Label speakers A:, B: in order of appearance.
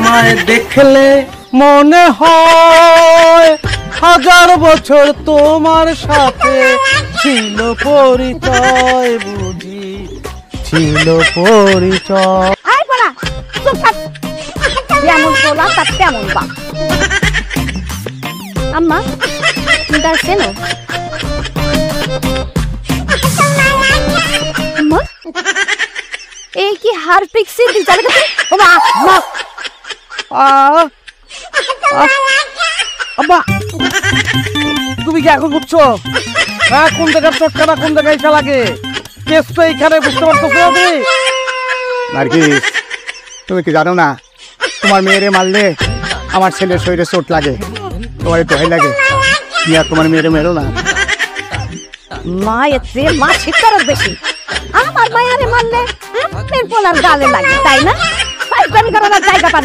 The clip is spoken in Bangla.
A: তোমায় দেখলে মনে হয় 1000 বছর তোমার সাথে ছিল পরিচয়, বুঝি ছিল পরিচয়।
B: আয় পড়া চুপ থাক, যেমন বলা তার তেমন বা। আম্মা তুমি তার চেনো? আম্মা এই কি হার পিক্সি দিছালে তো? ও মা মা
A: আব্বা তুমি কি এখন বুঝছো কোন জায়গার চটকানা কোন জায়গায় এসে লাগে? কেস তো এইখানে, বুঝতে পারছো তুমি?
C: নার্গিস, তুমি কি জানো না তোমার মেয়েরে মারলে আমার ছেলের শরীরে চোট লাগে? তোমার একটু ভয় লাগে? তুমি আর তোমার মেয়েরে মেরো না।
B: মা এতে মা শিকারও বেশি। আমার মায়ারে মারলে আপনার পোলার গালে লাগে, তাই না? ফাইজলামি করার জায়গা পাবে